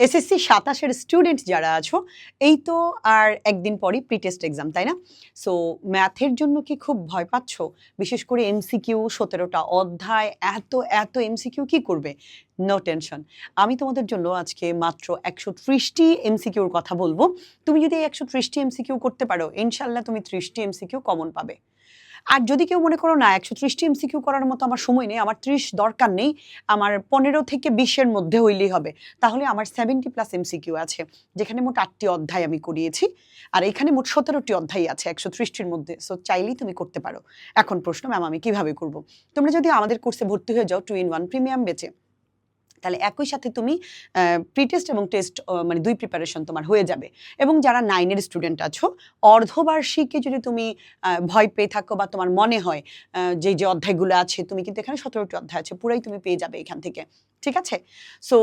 SSC ২৭ এর student যারা আছো, এই তো আর একদিন পরই প্রি টেস্ট এক্সাম, তাই না? সো ম্যাথের জন্য কি খুব ভয় পাচ্ছ? বিশেষ করে এমসিকিউ ১৭টা অধ্যায়, এত এমসিকিউ কি করবে? No tension. আমি তোমাদের জন্য আজকে মাত্র ১৩০টি এমসিকিউর কথা বলবো। তুমি যদি এই ১৩০টি এমসিকিউ করতে পারো, ইনশাআল্লাহ তুমি ৩০টি এমসিকিউ কমন পাবে। আর যদি কেউ মনে করো না ১৩০টি এমসিকিউ করার মতো আমার সময় নেই, আমার ৩০ দরকার নেই, আমার ১৫ থেকে ২০ এর মধ্যে হইলেই হবে, তাহলে আমার 70+ এমসিকিউ আছে, যেখানে মোট ৮টি অধ্যায় আমি করিয়েছি। আর এখানে মোট ১৭টি অধ্যায় আছে ১৩০টির মধ্যে। সো চাইলেই তুমি করতে পারো। এখন প্রশ্ন, ম্যাম আমি কিভাবে করব? তোমরা যদি আমাদের কোর্সে ভর্তি হয়ে যাও 2-in-1 প্রিমিয়াম বেচে, তাহলে একই সাথে তুমি প্রি টেস্ট এবং টেস্ট মানে ২ প্রিপারেশন তোমার হয়ে যাবে। এবং যারা 9 এর স্টুডেন্ট আছো, অর্ধবার্ষিকী যদি তুমি ভয় পেয়ে থাকো বা তোমার মনে হয় যে অধ্যায়গুলো আছে, তুমি কিন্তু এখানে ১৭টি অধ্যায় আছে, পুরাই তুমি পেয়ে যাবে এখান থেকে। ঠিক আছে? সো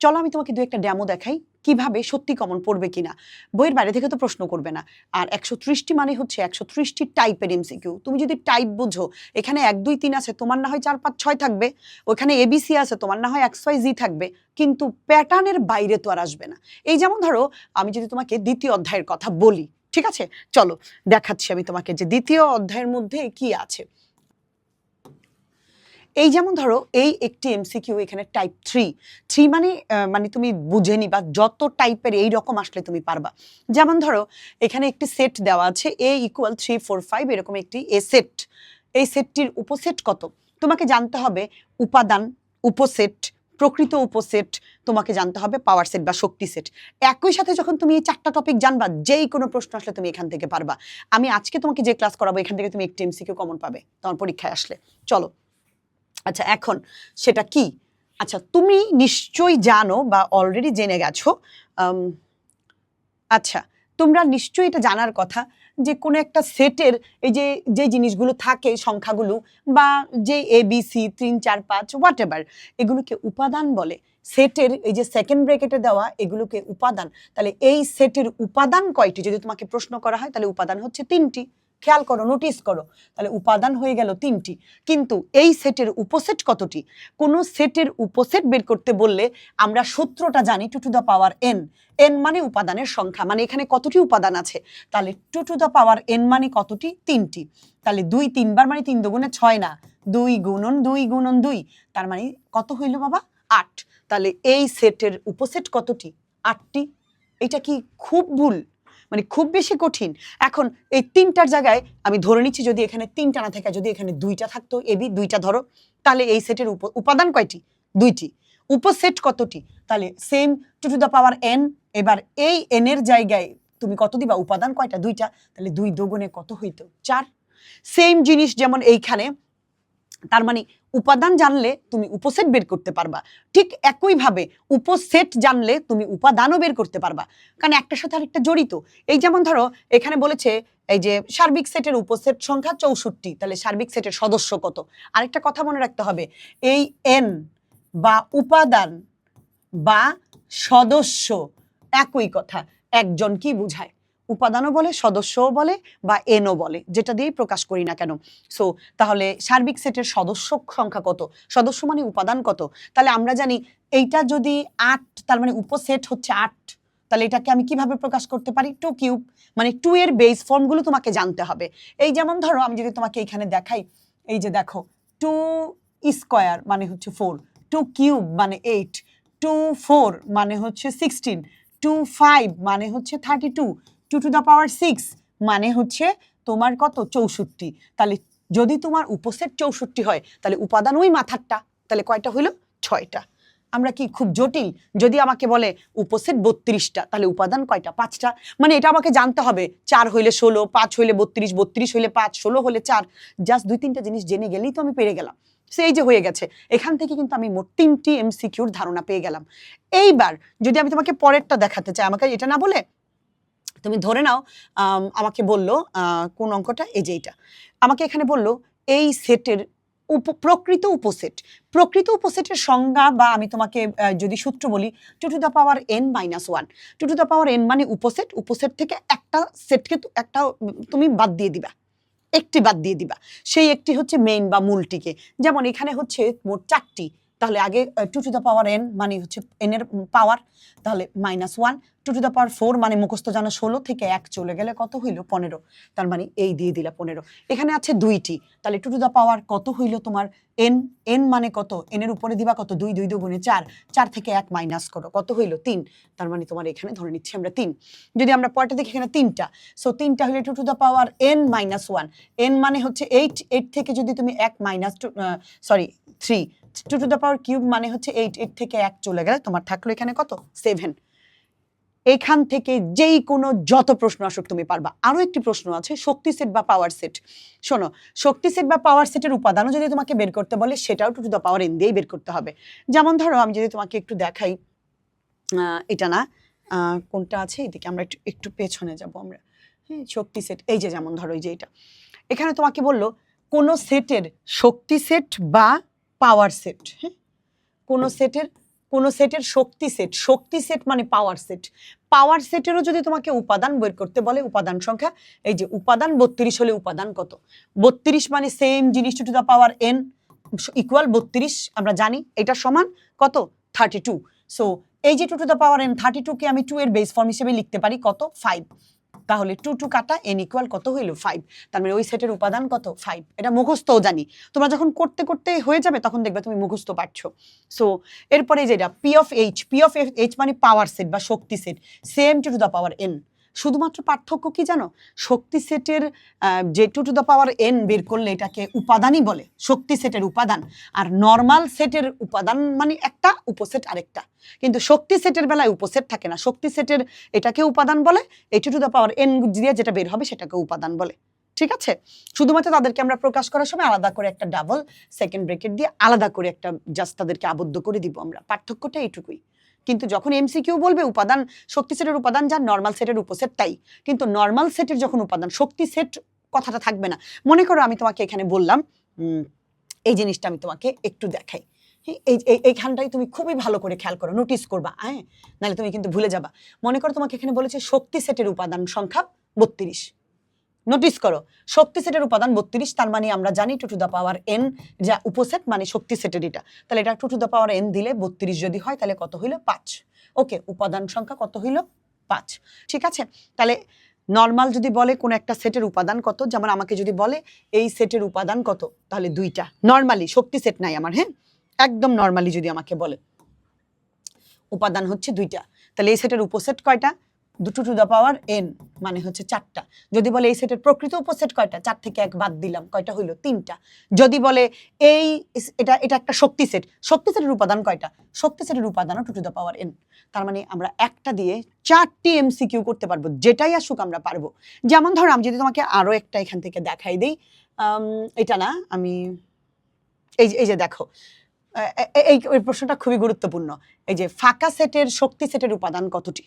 চলো আমি তোমাকে ২-একটা ডেমো দেখাই, কিভাবে সত্যি কমন পড়বে কিনা। বইয়ের বাইরে থেকে তো প্রশ্ন করবে না। আর ১৩০টি মানে হচ্ছে ১৩০টি টাইপের এমসিকিউ। তুমি যদি টাইপ বুঝো, এখানে ১, ২, ৩ আছে, তোমার না হয় ৪, ৫, ৬ থাকবে। ওখানে এবিসি আছে, তোমার না হয় XYZ থাকবে, কিন্তু প্যাটার্নের বাইরে তো আর আসবে না। এই যেমন ধরো, আমি যদি তোমাকে ২য় অধ্যায়ের কথা বলি, ঠিক আছে? চলো দেখাচ্ছি আমি তোমাকে যে ২য় অধ্যায়ের মধ্যে কি আছে। এই যেমন ধরো, এই একটি এমসিকিউ এখানে টাইপ 3 মানে তুমি বুঝে নিবা, যত টাইপের এই রকম আসলে তুমি পারবা। যেমন ধরো, এখানে একটি সেট দেওয়া আছে A = 3, 4, 5, এরকম একটি এ সেট। এই সেটটির উপসেট কত? তোমাকে জানতে হবে উপাদান, উপসেট, প্রকৃত উপসেট, তোমাকে জানতে হবে পাওয়ার সেট বা শক্তি সেট। একই সাথে যখন তুমি এই 4টা টপিক জানবা, যেই কোনো প্রশ্ন আসলে তুমি এখান থেকে পারবা। আমি আজকে তোমাকে যে ক্লাস করাবো, এখান থেকে তুমি একটি এমসিকিউ কমন পাবে তোমার পরীক্ষায় আসলে। চলো, আচ্ছা এখন সেটা কি? আচ্ছা, তুমি নিশ্চয়ই জানো বা অলরেডি জেনে গেছো, আচ্ছা তোমরা নিশ্চয়ই এটা জানার কথা যে কোনো একটা সেটের এই যে জিনিসগুলো থাকে, সংখ্যাগুলো বা যে ABC ৩, ৪, ৫ হোয়াট এভার, এগুলোকে উপাদান বলে। সেটের এই যে সেকেন্ড ব্র্যাকেটে দেওয়া, এগুলোকে উপাদান। তাহলে এই সেটের উপাদান কয়টি যদি তোমাকে প্রশ্ন করা হয়, তাহলে উপাদান হচ্ছে 3টি। খেয়াল করো, নোটিস করো, তাহলে উপাদান হয়ে গেল 3টি। কিন্তু এই সেটের উপসেট কতটি? কোনো সেটের উপসেট বের করতে বললে আমরা সূত্রটা জানি 2n। n মানে উপাদানের সংখ্যা, মানে এখানে কতটি উপাদান আছে, তাহলে 2n মানে কতটি? 3টি। তাহলে 2 3 বার মানে 3 দুগুণে 6 না, 2 গুণন 2 গুণন 2, তার মানে কত হইল বাবা? 8। তাহলে এই সেটের উপসেট কতটি? 8টি। এটা কি খুব ভুল, মানে খুব বেশি কঠিন? এখন এই 3টার জায়গায় আমি ধরে নিচ্ছি, যদি এখানে 3টা না থাকে, যদি এখানে 2টা থাকতো, এবি 2টা ধরো, তাহলে এই সেটের উপাদান কয়টি? 2টি। উপসেট কতটি? তাহলে সেম 2n। এবার এই n এর জায়গায় তুমি কত দিবা? উপাদান কয়টা? 2টা। তাহলে 2 দুগুণে কত হইতো? 4। সেম জিনিস যেমন এইখানে, তার মানে উপাদান জানলে তুমি উপসেট বের করতে পারবা, ঠিক একইভাবে উপসেট জানলে তুমি উপাদানও বের করতে পারবা, কারণ একটার সাথে আরেকটা জড়িত। এই যেমন ধরো, এখানে বলেছে এই যে সার্বিক সেটের উপসেট সংখ্যা 64, তাহলে সার্বিক সেটের সদস্য কত? আরেকটা কথা মনে রাখতে হবে, এই n বা উপাদান বা সদস্য একই কথা। একজন কি বুঝায়? উপাদানও বলে, সদস্যও বলে, বা এনও বলে, যেটা দিয়েই প্রকাশ করি না কেন। সো তাহলে সার্বিক সেটের সদস্য সংখ্যা কত? সদস্য মানে উপাদান কত? তাহলে আমরা জানি এইটা যদি 8, তার মানে উপসেট হচ্ছে 8। তাহলে এটাকে আমি কিভাবে প্রকাশ করতে পারি? 2³ মানে 2 এর বেস ফর্মগুলো তোমাকে জানতে হবে। এই যেমন ধরো, আমি যদি তোমাকে এখানে দেখাই, এই যে দেখো, 2² মানে হচ্ছে 4, 2³ মানে 8, 2 4 মানে হচ্ছে 16, 2 5 মানে হচ্ছে 32, 2 to the power 6 মানে হচ্ছে তোমার কত? 64। তাহলে যদি তোমার উপসেট 64 হয়, তাহলে উপাদান ওই মাথারটা, তাহলে কয়টা হইল? 6টা। আমরা কি খুব জটিল? যদি আমাকে বলে উপসেট 32টা, তাহলে উপাদান কয়টা? 5টা। মানে এটা আমাকে জানতে হবে, 4 হইলে 16, 5 হইলে 32, 32 হইলে 5, 16 হলে 4। জাস্ট 2-3টা জিনিস জেনে গেলেই তো আমি পেরে গেলাম। সেই যে হয়ে গেছে, এখান থেকে কিন্তু আমি মোট 3টি এমসিকিউর ধারণা পেয়ে গেলাম। এইবার যদি আমি তোমাকে পরেরটা দেখাতে চাই, আমাকে এটা না বলে তুমি ধরে নাও, আমাকে বললো কোন অঙ্কটা? এই যে এইটা। আমাকে এখানে বললো এই সেটের প্রকৃত উপসেট। প্রকৃত উপসেটের সংজ্ঞা, বা আমি তোমাকে যদি সূত্র বলি, 2n-1। 2n মানে উপসেট। উপসেট থেকে একটা সেটকে একটা তুমি বাদ দিয়ে দিবা, একটি বাদ দিয়ে দিবা। সেই একটি হচ্ছে মেইন বা মূলটিকে। যেমন এখানে হচ্ছে মোট 4টি, তাহলে আগে 2 টু দ্য পাওয়ার n মানে হচ্ছে n এর পাওয়ার, তাহলে -1। 2 টু দ্য পাওয়ার 4 মানে মুখস্থ জানা 16 থেকে 1 চলে গেলে কত হইল 15, তার মানে এই দিয়ে দিলা 15। এখানে আছে 2টি, তাহলে 2 টু দ্য পাওয়ার কত হইল তোমার n, n মানে কত, n এর উপরে দিবা কত 2, 2 দুগুণে 4, 4 থেকে 1 মাইনাস করো কত হইল 3, তার মানে তোমার এখানে ধরে নিচ্ছি আমরা 3। যদি আমরা পরেরটা দেখি এখানে 3টা, সো 3টা হলে 2 to the power n - 1, n মানে হচ্ছে 8, 8 থেকে যদি তুমি 1 minus 3, 2 to the power cube মানে হচ্ছে 8, 8 থেকে 1 চলে গেলে তোমার থাকলো এখানে কত 7। এখান থেকে যেই কোনো যত প্রশ্ন আসুক তুমি পারবা। আরো একটি প্রশ্ন আছে শক্তি সেট বা পাওয়ার সেট। শোনো, শক্তি সেট বা পাওয়ার সেটের উপাদানও যদি তোমাকে বের করতে বলে সেটাও 2 টু দ্য পাওয়ার n দিয়েই বের করতে হবে। যেমন ধরো আমি যদি তোমাকে একটু দেখাই, এটা না কোনটা আছে এদিকে, আমরা একটু পেছনে যাব আমরা। হ্যাঁ, শক্তি সেট, এই যে যেমন ধরো এই যে এটা, এখানে তোমাকে বললো কোন সেটের শক্তি সেট বা পাওয়ার সেট। হ্যাঁ, কোন সেটের শক্তি সেট, শক্তি সেট মানে পাওয়ার সেট, পাওয়ার সেটেরও যদি তোমাকে উপাদান বের করতে বলে, উপাদান সংখ্যা, এই যে উপাদান 32 হলে উপাদান কত, 32 মানে সেম জিনিস 2 to the power n equal 32, আমরা জানি এটা সমান কত 32। সো এই যে 2 টু দ্য পাওয়ার n 32 কে আমি 2 এর বেস ফর্ম হিসেবে লিখতে পারি কত 5, তাহলে 2 2 কাটা n ইকুয়াল কত হইল 5, তার মানে ওই সেটের উপাদান কত 5। এটা মুখস্থও জানি, তোমরা যখন করতে করতে হয়ে যাবে তখন দেখবে তুমি মুখস্থ পাচ্ছো। সো এরপরে যেটা পি অফ এইচ মানে পাওয়ার সেট বা শক্তি set, same 2 to the power n। শুধুমাত্র পার্থক্য কি জানো, শক্তি সেটের যে 2 টু দ্য পাওয়ার n বের করলে এটাকে উপাদানই বলে, শক্তি সেটের উপাদান। আর নর্মাল সেটের উপাদান মানে একটা, উপসেট আরেকটা। কিন্তু শক্তি সেটের বেলায় উপসেট থাকে না, শক্তি সেটের এটাকে উপাদান বলে, এই 2 টু দ্য পাওয়ার n দিয়ে যেটা বের হবে সেটাকে উপাদান বলে। ঠিক আছে, শুধুমাত্র তাদেরকে আমরা প্রকাশ করার সময় আলাদা করে একটা ডাবল সেকেন্ড ব্রেকেট দিয়ে আলাদা করে একটা জাস্ট তাদেরকে আবদ্ধ করে দিব আমরা, পার্থক্যটা এইটুকুই। কিন্তু যখন এমসিকিউ বলবে উপাদান, শক্তি সেটের উপাদান যা, নর্মাল সেটের উপসেট তাই। কিন্তু নর্মাল সেটের যখন উপাদান, শক্তি সেট কথাটা থাকবে না। মনে করো আমি তোমাকে এখানে বললাম, এই জিনিসটা আমি তোমাকে একটু দেখাই, এইখানটাই তুমি খুবই ভালো করে খেয়াল করো, নোটিস করবা, হ্যাঁ, নাহলে তুমি কিন্তু ভুলে যাবা। মনে করো তোমাকে এখানে বলেছে শক্তি সেটের উপাদান সংখ্যা 32, নোটিস করো শক্তি সেটের উপাদান 32, তার মানে আমরা জানি 2 টু দ্য পাওয়ার n যা উপসেট মানে শক্তি সেটের এটা, তাহলে এটা 2 টু দ্য পাওয়ার n দিলে 32 যদি হয় তাহলে কত হইল 5। ওকে, উপাদান সংখ্যা কত হইল 5। ঠিক আছে, তাহলে নর্মাল যদি বলে কোন একটা সেটের উপাদান কত, যেমন আমাকে যদি বলে এই সেটের উপাদান কত, তাহলে 2টা, নর্মালি শক্তি সেট নাই আমার, হ্যাঁ, একদম নর্মালি যদি আমাকে বলে উপাদান হচ্ছে 2টা, তাহলে এই সেটের উপসেট কয়টা, 2 টু দ্য পাওয়ার n মানে হচ্ছে 4টা। যদি বলে এই সেটের প্রকৃত উপসেট কয়টা, 4 থেকে 1 বাদ দিলাম, কয়টা হইল 3টা। যদি বলে এই এটা একটা শক্তি সেট, শক্তি সেটের উপাদান কয়টা, শক্তি সেটের উপাদানও 2 টু দ্য পাওয়ার n, তার মানে আমরা একটা দিয়ে 4টি এমসিকিউ করতে পারবো, যেটাই আসুক আমরা পারবো। যেমন ধরো আমি যদি তোমাকে আরো একটা এখান থেকে দেখাই দিই, এটা না আমি এই যে দেখো, এই প্রশ্নটা খুবই গুরুত্বপূর্ণ। এই যে ফাঁকা সেটের শক্তি সেটের উপাদান কতটি,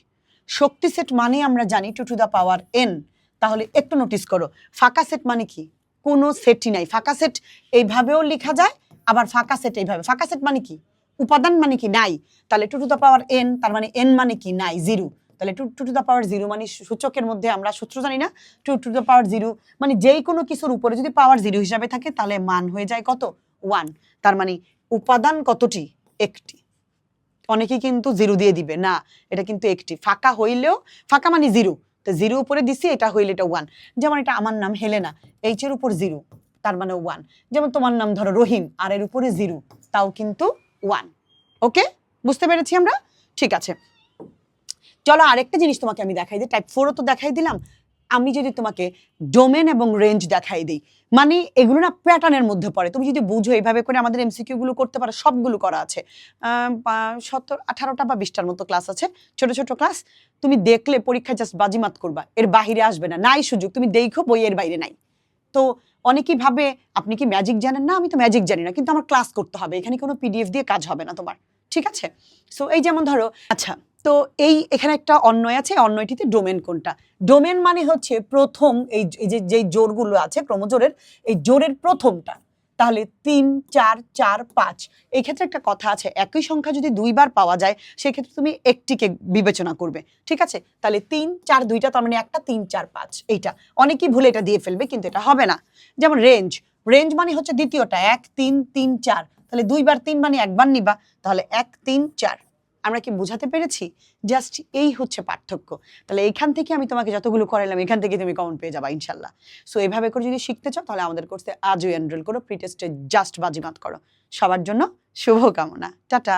শক্তি সেট মানে আমরা জানি 2 টু দ্য পাওয়ার n, তাহলে একটু নোটিস করো ফাঁকা সেট মানে কি, কোনো সেটই নাই। ফাঁকা সেট এইভাবেও লেখা যায়, আবার ফাঁকা সেট এইভাবে। ফাঁকা সেট মানে কি, উপাদান মানে কি নাই, তাহলে 2 টু দ্য পাওয়ার n, তার মানে n মানে কি নাই, 0, তাহলে 2 টু দ্য পাওয়ার 0 মানে সূচকের মধ্যে আমরা সূত্র জানি না, 2 টু দ্য পাওয়ার 0 মানে যেই কোনো কিছুর উপরে যদি পাওয়ার 0 হিসাবে থাকে তাহলে মান হয়ে যায় কত 1, তার মানে উপাদান কতটি, একটি। অনেকে কিন্তু 0 দিয়ে দিবে না, এটা কিন্তু একটি। ফাঁকা হইলেও, ফাঁকা মানে 0, তো 0 উপরে দিছি, এটা হইলে এটা 1। যেমন এটা আমার নাম হেলেনা, এইচ এর উপর 0, তার মানে 1। যেমন তোমার নাম ধরো রহিম, আর এর উপরে 0, তাও কিন্তু 1। ওকে, বুঝতে পেরেছি আমরা? ঠিক আছে, চলো আরেকটা জিনিস তোমাকে আমি দেখাই দিই, টাইপ 4ও তো দেখাই দিলাম, আমি যদি তোমাকে ডোমেন এবং রেঞ্জ দেখাই দিই, মানে এগুলো না প্যাটার্নের মধ্যে পড়ে, তুমি যদি বুঝো এইভাবে করে আমাদের এমসিকিউ গুলো করতে পারো, সবগুলো করা আছে, 18টা বা 20টার মতো ক্লাস আছে, ছোট ছোট ক্লাস, তুমি দেখলে পরীক্ষায় জাস্ট বাজিমাত করবা, এর বাহিরে আসবে না, নাই সুযোগ, তুমি দেখো বইয়ের বাইরে নাই। তো অনেকেই ভাবে আপনি কি ম্যাজিক জানেন, না আমি তো ম্যাজিক জানি না, কিন্তু আমার ক্লাস করতে হবে, এখানে কোনো পিডিএফ দিয়ে কাজ হবে না তোমার, ঠিক আছে? সো এই যেমন ধরো, আচ্ছা, তো এখানে একটা অন্বয় আছে, অন্বয়টিতে ডোমেন কোনটা, ডোমেন মানে হচ্ছে প্রথম এই যে জোড়গুলো আছে ক্রমজোড়ের, এই জোড়ের প্রথমটা, তাহলে 3 4 4 5, এই ক্ষেত্রে একটা কথা আছে, একই সংখ্যা যদি 2বার পাওয়া যায় সেক্ষেত্রে তুমি একটিকে বিবেচনা করবে, ঠিক আছে? তাহলে 3 4 2টা, তার মানে একটা 3 4 5, এইটা অনেকেই ভুলে এটা দিয়ে ফেলবে, কিন্তু এটা হবে না। যেমন রেঞ্জ, রেঞ্জ মানে হচ্ছে দ্বিতীয়টা, 1 3 3 4, তাহলে 2 বার 3 মানে একবার নিবা, তাহলে 1 3 4। আমরা কি বোঝাতে পেরেছি? জাস্ট এই হচ্ছে পার্থক্য। তাহলে এখান থেকে আমি তোমাকে যতগুলো করাইলাম এখান থেকে তুমি কমন পেয়ে যাবা ইনশাল্লাহ। সো এভাবে করে যদি শিখতে চাও তাহলে আমাদের কোর্সে আজই এনরোল করো, প্রি টেস্টে জাস্ট বাজিমাত করো। সবার জন্য শুভকামনা। টাটা।